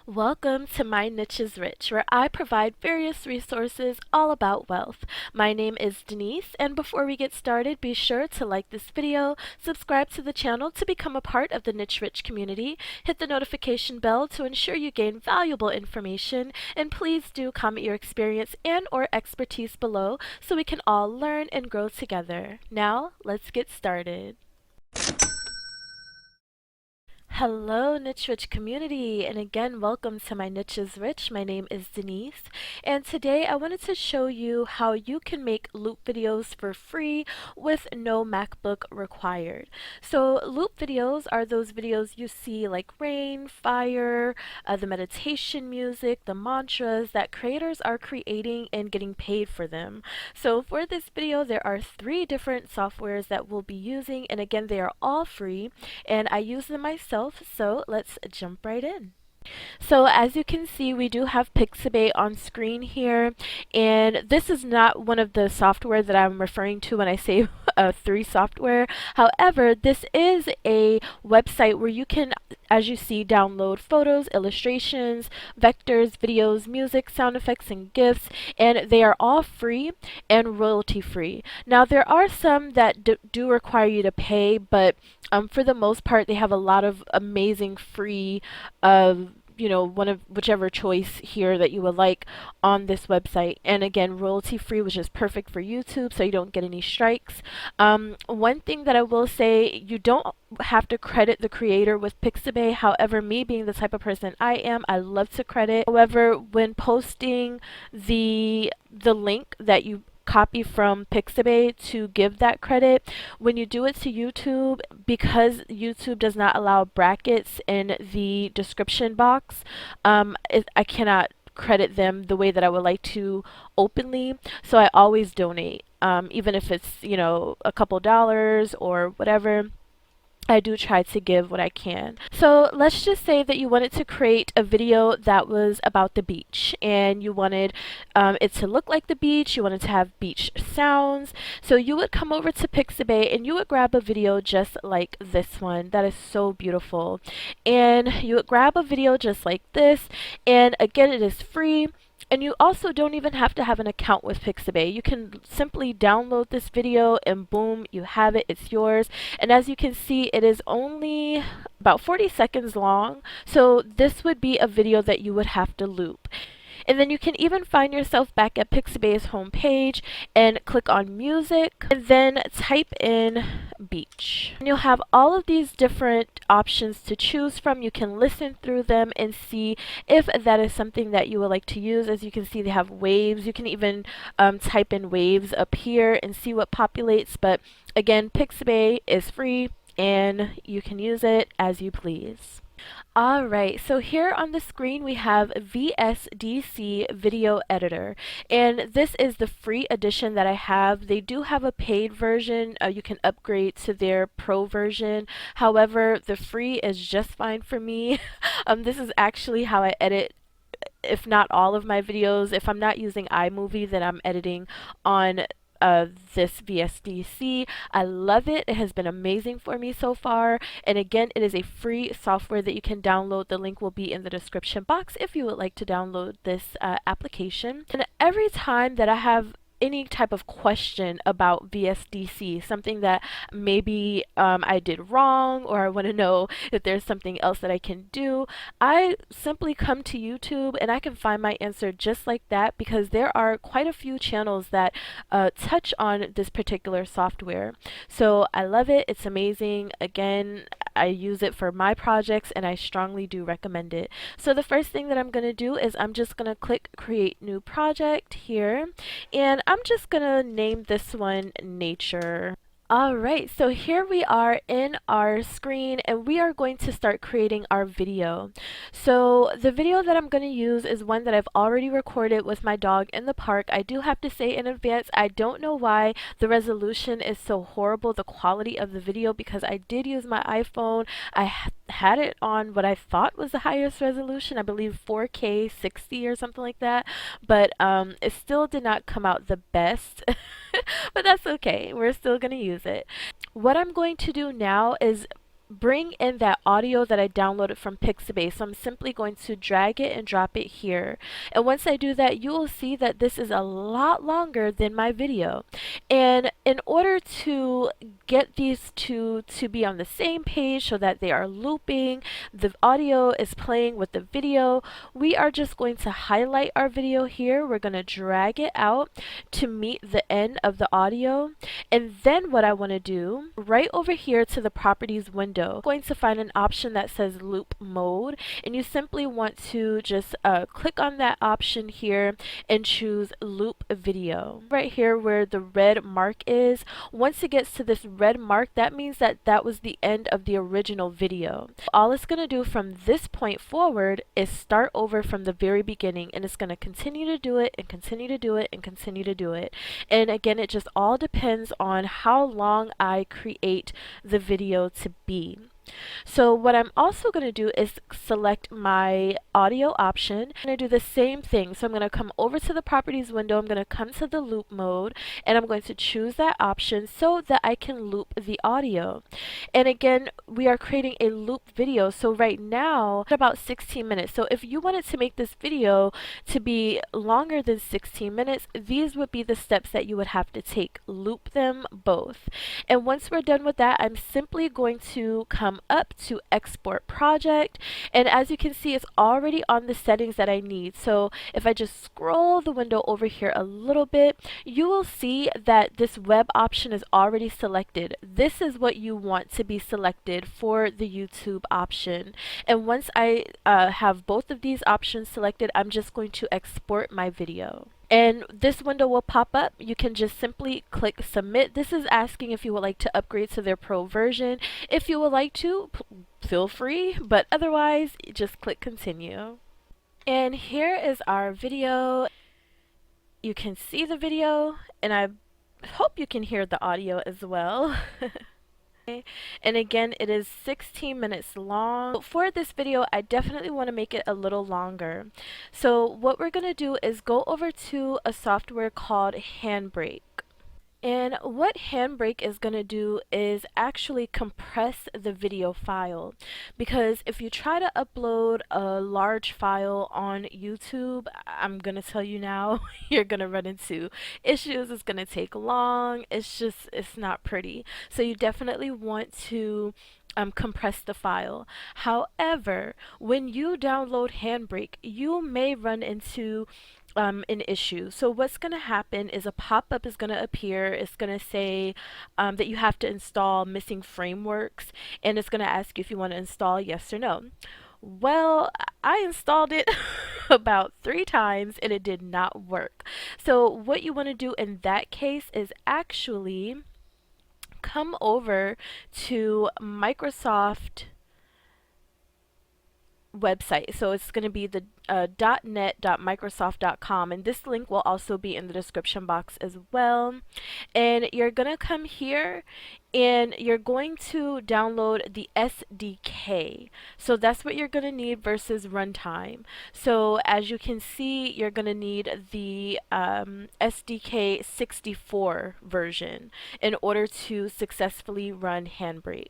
Welcome to My Niche is Rich, where I provide various resources all about wealth. My name is Denise, and before we get started, be sure to like this video, subscribe to the channel to become a part of the Niche Rich community, hit the notification bell to ensure you gain valuable information, and please do comment your experience and or expertise below so we can all learn and grow together. Now, let's get started. Hello, Niche Rich community, and again, welcome to My Niche is Rich. My name is Denise, and today I wanted to show you how you can make loop videos for free with no MacBook required. So, loop videos are those videos you see like rain, fire, the meditation music, the mantras that creators are creating and getting paid for them. So, for this video, there are 3 different softwares that we'll be using, and again, they are all free, and I use them myself, so let's jump right in. So as you can see, we do have pixabay on screen here, and this is not one of the software that I'm referring to when I say 3 software. However, this is a website where you can, as you see, download photos, illustrations, vectors, videos, music, sound effects, and GIFs, and they are all free and royalty free. Now there are some that do require you to pay, but for the most part, they have a lot of amazing free one of whichever choice here that you would like on this website. And again, royalty free, which is perfect for YouTube, so you don't get any strikes. One thing that I will say, you don't have to credit the creator with pixabay. However, me being the type of person I am, I love to credit. However, when posting the link that you copy from pixabay to give that credit, when you do it to YouTube, because YouTube does not allow brackets in the description box, I cannot credit them the way that I would like to openly, so I always donate, even if it's a couple dollars or whatever. I do try to give what I can. So let's just say that you wanted to create a video that was about the beach, and you wanted it to look like the beach, you wanted to have beach sounds. So you would come over to Pixabay and you would grab a video just like this one. That is so beautiful. And you would grab a video just like this, and again, it is free. And you also don't even have to have an account with Pixabay. You can simply download this video and boom, you have it, it's yours. And as you can see, it is only about 40 seconds long. So this would be a video that you would have to loop. And then you can even find yourself back at Pixabay's homepage and click on music and then type in beach. And you'll have all of these different options to choose from. You can listen through them and see if that is something that you would like to use. As you can see, they have waves. You can even type in waves up here and see what populates. But again, Pixabay is free and you can use it as you please. Alright, so here on the screen we have VSDC Video Editor, and this is the free edition that I have. They do have a paid version. You can upgrade to their pro version. However, the free is just fine for me. This is actually how I edit, if not all of my videos. If I'm not using iMovie, then I'm editing on this VSDC. I love it. It has been amazing for me so far. And again, it is a free software that you can download. The link will be in the description box if you would like to download this application. And every time that I have any type of question about VSDC, something that maybe I did wrong, or I want to know if there's something else that I can do, I simply come to YouTube and I can find my answer just like that, because there are quite a few channels that touch on this particular software. So I love it. It's amazing. Again, I use it for my projects and I strongly do recommend it. So the first thing that I'm going to do is I'm just going to click create new project here, and I'm just going to name this one nature. Alright, so here we are in our screen and we are going to start creating our video. So the video that I'm going to use is one that I've already recorded with my dog in the park. I do have to say in advance, I don't know why the resolution is so horrible, the quality of the video, because I did use my iPhone. I had it on what I thought was the highest resolution, I believe 4K 60 or something like that, but it still did not come out the best. But that's okay, we're still going to use it. What I'm going to do now is bring in that audio that I downloaded from Pixabay. So I'm simply going to drag it and drop it here. And once I do that, you will see that this is a lot longer than my video. And in order to get these two to be on the same page so that they are looping, the audio is playing with the video, we are just going to highlight our video here. We're going to drag it out to meet the end of the audio. And then what I want to do, right over here to the properties window, I'm going to find an option that says loop mode, and you simply want to just click on that option here and choose loop video. Right here where the red mark is, once it gets to this red mark, that means that that was the end of the original video. All it's going to do from this point forward is start over from the very beginning, and it's going to continue to do it and continue to do it and continue to do it. And again, it just all depends on how long I create the video to be. So what I'm also going to do is select my audio option. I'm going to do the same thing. So I'm going to come over to the properties window. I'm going to come to the loop mode, and I'm going to choose that option so that I can loop the audio. And again, we are creating a loop video. So right now, about 16 minutes. So if you wanted to make this video to be longer than 16 minutes, these would be the steps that you would have to take. Loop them both. And once we're done with that, I'm simply going to come up to export project, and as you can see, it's already on the settings that I need. So if I just scroll the window over here a little bit, you will see that this web option is already selected. This is what you want to be selected for the YouTube option. And once I have both of these options selected, I'm just going to export my video. And this window will pop up. You can just simply click submit. This is asking if you would like to upgrade to their pro version. If you would like to, feel free, but otherwise just click continue. And here is our video. You can see the video, and I hope you can hear the audio as well. And again, it is 16 minutes long. For this video, I definitely want to make it a little longer. So what we're going to do is go over to a software called Handbrake. And what handbrake is going to do is actually compress the video file, because if you try to upload a large file on YouTube, I'm going to tell you now, you're going to run into issues. It's going to take long. It's not pretty. So you definitely want to compress the file. However, when you download Handbrake, you may run into an issue. So what's going to happen is a pop-up is going to appear. It's going to say that you have to install missing frameworks, and it's going to ask you if you want to install yes or no. Well, I installed it about 3 times and it did not work. So what you want to do in that case is actually come over to Microsoft website. So it's going to be the .net.microsoft.com, and this link will also be in the description box as well. And you're going to come here and you're going to download the SDK. So that's what you're going to need versus runtime. So as you can see, you're going to need the SDK 64 version in order to successfully run Handbrake.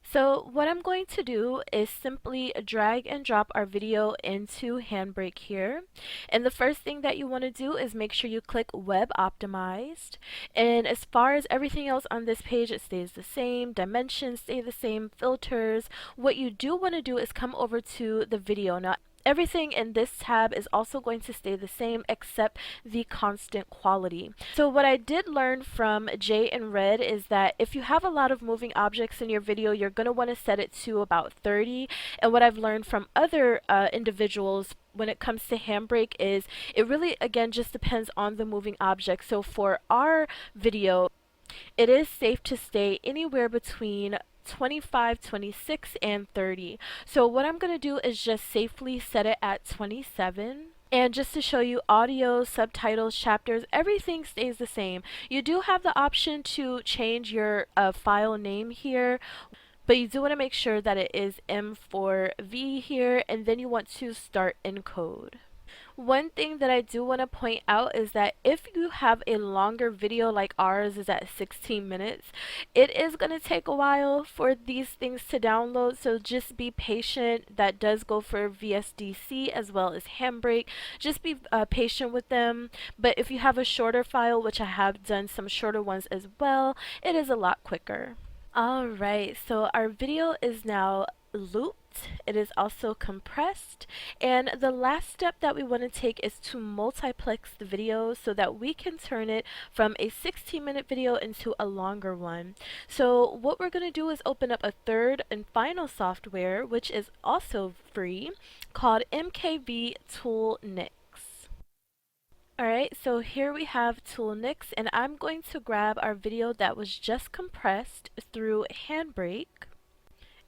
So what I'm going to do is simply drag and drop our video into Handbrake here. And the first thing that you want to do is make sure you click Web Optimized. And as far as everything else on this page, it stays the same. Dimensions stay the same. Filters. What you do want to do is come over to the video. Now, everything in this tab is also going to stay the same except the constant quality. So what I did learn from Jay and Red is that if you have a lot of moving objects in your video, you're going to want to set it to about 30. And what I've learned from other individuals when it comes to Handbrake is it really, again, just depends on the moving object. So for our video, it is safe to stay anywhere between 25, 26, and 30. So what I'm going to do is just safely set it at 27. And just to show you, audio, subtitles, chapters, everything stays the same. You do have the option to change your file name here, but you do want to make sure that it is M4V here, and then you want to start encode. One thing that I do want to point out is that if you have a longer video like ours is at 16 minutes, it is going to take a while for these things to download, so just be patient. That does go for VSDC as well as handbrake. Just be patient with them. But if you have a shorter file, which I have done some shorter ones as well, it is a lot quicker. Alright, so our video is now looped. It is also compressed. And the last step that we want to take is to multiplex the video so that we can turn it from a 16-minute video into a longer one. So what we're going to do is open up a third and final software, which is also free, called MKV Tool NiTch. Alright, so here we have NiTch, and I'm going to grab our video that was just compressed through handbrake,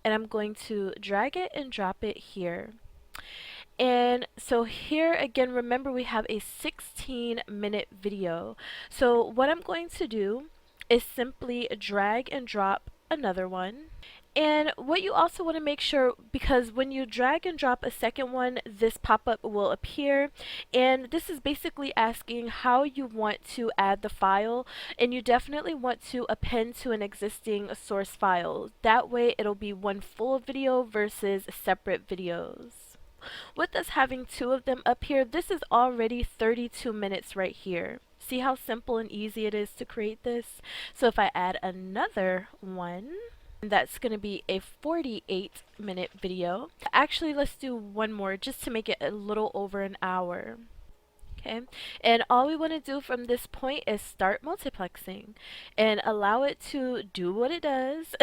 and I'm going to drag it and drop it here. And so here again, remember we have a 16-minute video. So what I'm going to do is simply drag and drop another one. And what you also want to make sure, because when you drag and drop a second one, this pop-up will appear, and this is basically asking how you want to add the file, and you definitely want to append to an existing source file. That way it'll be one full video versus separate videos. With us having two of them up here, this is already 32 minutes right here. See how simple and easy it is to create this? So if I add another one, that's going to be a 48-minute video. Actually, let's do one more just to make it a little over an hour. Okay, and all we want to do from this point is start multiplexing and allow it to do what it does,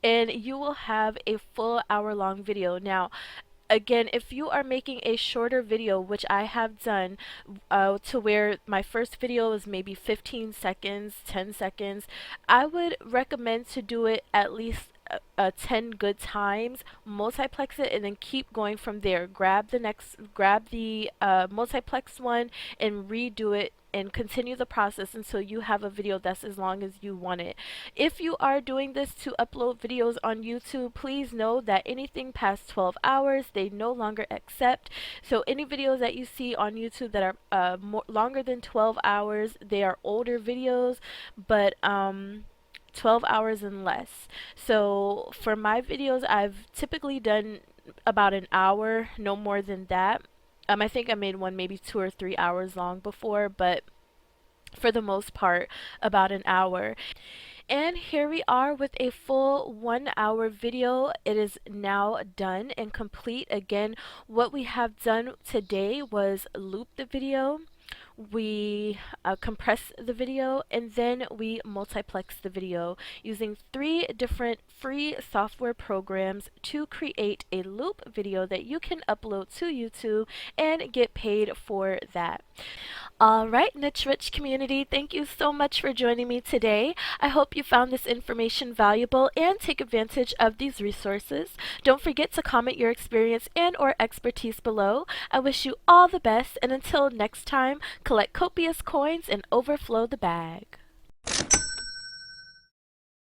and you will have a full hour-long video. Now, again, if you are making a shorter video, which I have done, to where my first video was maybe 15 seconds, 10 seconds, I would recommend to do it at least 10 good times, multiplex it, and then keep going from there. Grab the multiplex one and redo it and continue the process until you have a video that's as long as you want it. If you are doing this to upload videos on YouTube, please know that anything past 12 hours, they no longer accept. So any videos that you see on YouTube that are longer than 12 hours, they are older videos, but 12 hours and less. So for my videos, I've typically done about an hour, no more than that. I think I made one maybe 2 or 3 hours long before, but for the most part, about an hour. And here we are with a full 1 hour video. It is now done and complete. Again, what we have done today was loop the video, we compress the video, and then we multiplex the video using 3 different free software programs to create a loop video that you can upload to YouTube and get paid for that. Alright, NiTchIsRich community, thank you so much for joining me today. I hope you found this information valuable and take advantage of these resources. Don't forget to comment your experience and or expertise below. I wish you all the best, and until next time, collect copious coins and overflow the bag.